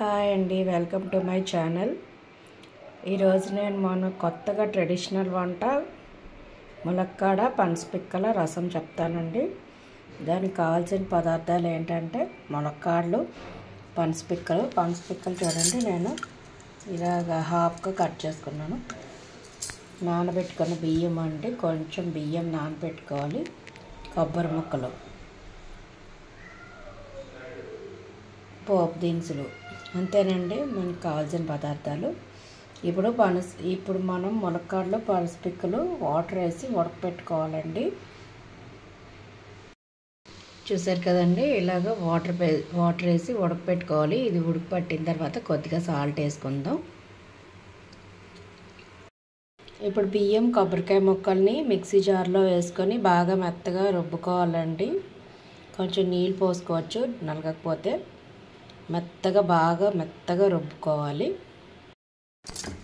Hi అండి, welcome to my channel. ఈరోజు నేను మన కొత్తగా ట్రెడిషనల్ వంట ములక్కాడ పనసపిక్కల రసం చెప్తానండి. దానికి కావాల్సిన పదార్థాలు ఏంటంటే ములక్కాడలు, పనసపిక్కలు చూడండి, నేను ఇలాగ హాఫ్గా కట్ చేసుకున్నాను. నానబెట్టుకున్న బియ్యం అండి, కొంచెం బియ్యం నానబెట్టుకోవాలి. కొబ్బరి ముక్కలు, పోపు దినుసులు, అంతేనండి మనకు కావాల్సిన పదార్థాలు. ఇప్పుడు మనం ములక్కాడలు పనసపిక్కలు వాటర్ వేసి ఉడకపెట్టుకోవాలండి. చూసారు కదండి, ఇలాగ వాటర్ వేసి ఉడకపెట్టుకోవాలి. ఇది ఉడికి పట్టిన తర్వాత కొద్దిగా సాల్ట్ వేసుకుందాం. ఇప్పుడు బియ్యం, కొబ్బరికాయ ముక్కల్ని మిక్సీ జార్లో వేసుకొని బాగా మెత్తగా రుబ్బుకోవాలండి. కొంచెం నీళ్ళు పోసుకోవచ్చు నలగకపోతే. బాగా మెత్తగా రుబ్బుకోవాలి.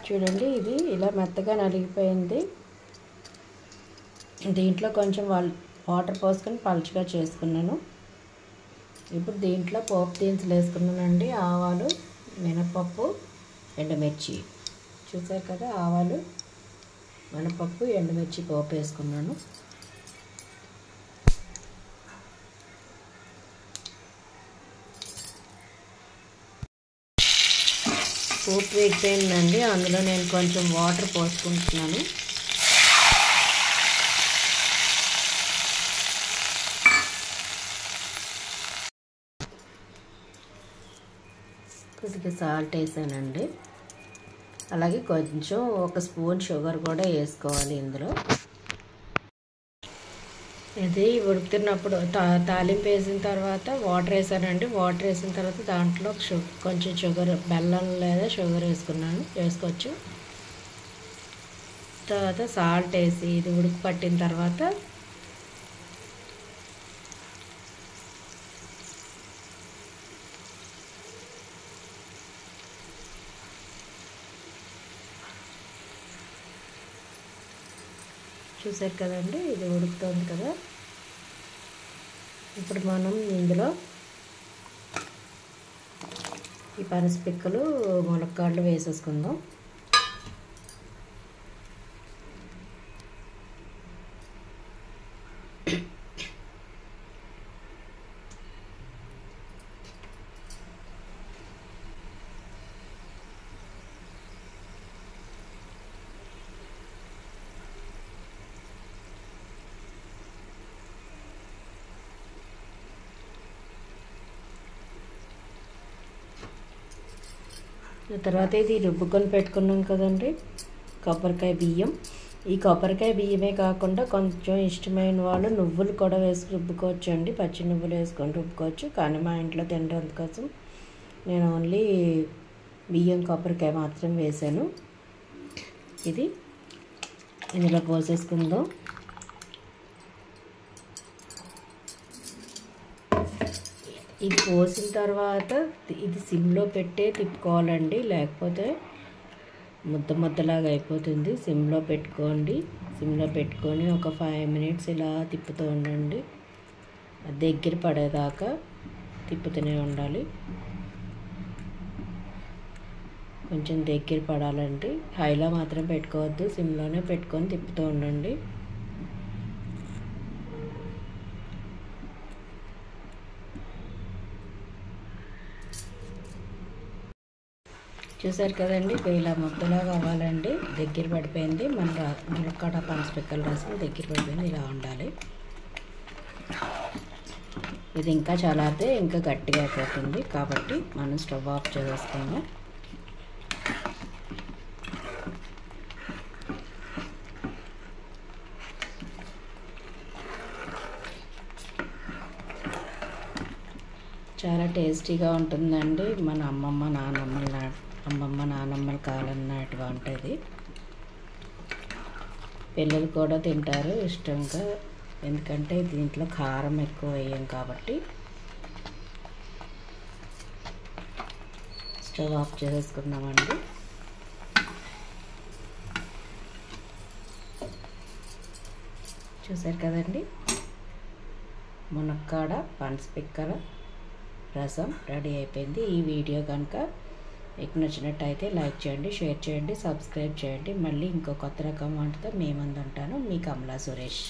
చూడండి, ఇది ఇలా మెత్తగా నలిగిపోయింది. దీంట్లో కొంచెం వాటర్ పోసుకొని పలుచగా చేసుకున్నాను. ఇప్పుడు దీంట్లో పోపు దినుసులు వేసుకున్నానండి. ఆవాలు, మినపప్పు, ఎండుమిర్చి. చూసారు కదా, ఆవాలు, మినపప్పు, ఎండుమిర్చి పోపు వేసుకున్నాను. పోపు వేగిపోయిందండి. అందులో నేను కొంచెం వాటర్ పోసుకుంటున్నాను. కొద్దిగా సాల్ట్ వేసానండి. అలాగే కొంచెం ఒక స్పూన్ షుగర్ కూడా వేసుకోవాలి ఇందులో. ఇది ఉడుకుతున్నప్పుడు తాలింపు వేసిన తర్వాత వాటర్ వేసానండి. వాటర్ వేసిన తర్వాత దాంట్లో కొంచెం షుగర్, బెల్లం లేదా షుగర్ వేసుకోవచ్చు. తర్వాత సాల్ట్ వేసి ఇది ఉడికి పట్టిన తర్వాత చూసారు కదండి, ఇది ఉడుకుతుంది కదా. ఇప్పుడు మనం ఇందులో ఈ పనసపిక్కలు, ములక్కాడలు వేసేసుకుందాం. తర్వాత ఇది రుబ్బుకొని పెట్టుకున్నాం కదండి, కొబ్బరికాయ బియ్యం. ఈ కొబ్బరికాయ బియ్యమే కాకుండా కొంచెం ఇష్టమైన వాళ్ళు నువ్వులు కూడా వేసి రుబ్బుకోవచ్చు అండి. పచ్చి నువ్వులు వేసుకొని రుబ్బుకోవచ్చు. కానీ మా ఇంట్లో తినడం కోసం నేను ఓన్లీ బియ్యం, కొబ్బరికాయ మాత్రం వేసాను. ఇది ఇందులో పోసేసుకుందాం. ఇది పోసిన తర్వాత ఇది సిమ్లో పెట్టే తిప్పుకోవాలండి, లేకపోతే ముద్దలాగా అయిపోతుంది. సిమ్లో పెట్టుకోండి. సిమ్లో పెట్టుకొని ఒక 5 మినిట్స్ ఇలా తిప్పుతూ ఉండండి. దగ్గర పడేదాకా తిప్పుతూనే ఉండాలి. కొంచెం దగ్గర పడాలండి. హైలో మాత్రం పెట్టుకోవద్దు, సిమ్లోనే పెట్టుకొని తిప్పుతూ ఉండండి. చూసారు కదండి, ఇలా ముద్దలా కావాలండి. దగ్గర పడిపోయింది. మన ములక్కాడ పనసపిక్కల రసం దగ్గర పడిపోయింది. ఇలా ఉండాలి. ఇది ఇంకా చల్లారితే ఇంకా గట్టిగా అయిపోతుంది. కాబట్టి మనం స్టవ్ ఆఫ్ చేసుకుందాం. చాలా టేస్టీగా ఉంటుందండి. మన అమ్మమ్మ నానమ్మల కాలం నాటి వంట ఇది. పిల్లలు కూడా తింటారు ఇష్టంగా, ఎందుకంటే దీంట్లో కారం ఎక్కువ వేయం కాబట్టి. స్టవ్ ఆఫ్ చేసుకున్నామండి. చూసారు కదండి, మునక్కాడ పనసపిక్కల రసం రెడీ అయిపోయింది. ఈ వీడియో కనుక మీకు నచ్చినట్టయితే లైక్ చేయండి, షేర్ చేయండి, సబ్స్క్రైబ్ చేయండి. మళ్ళీ ఇంకో కొత్త రకం వంటతో మీ ముందు ఉంటాను. మీ కమలా సురేష్.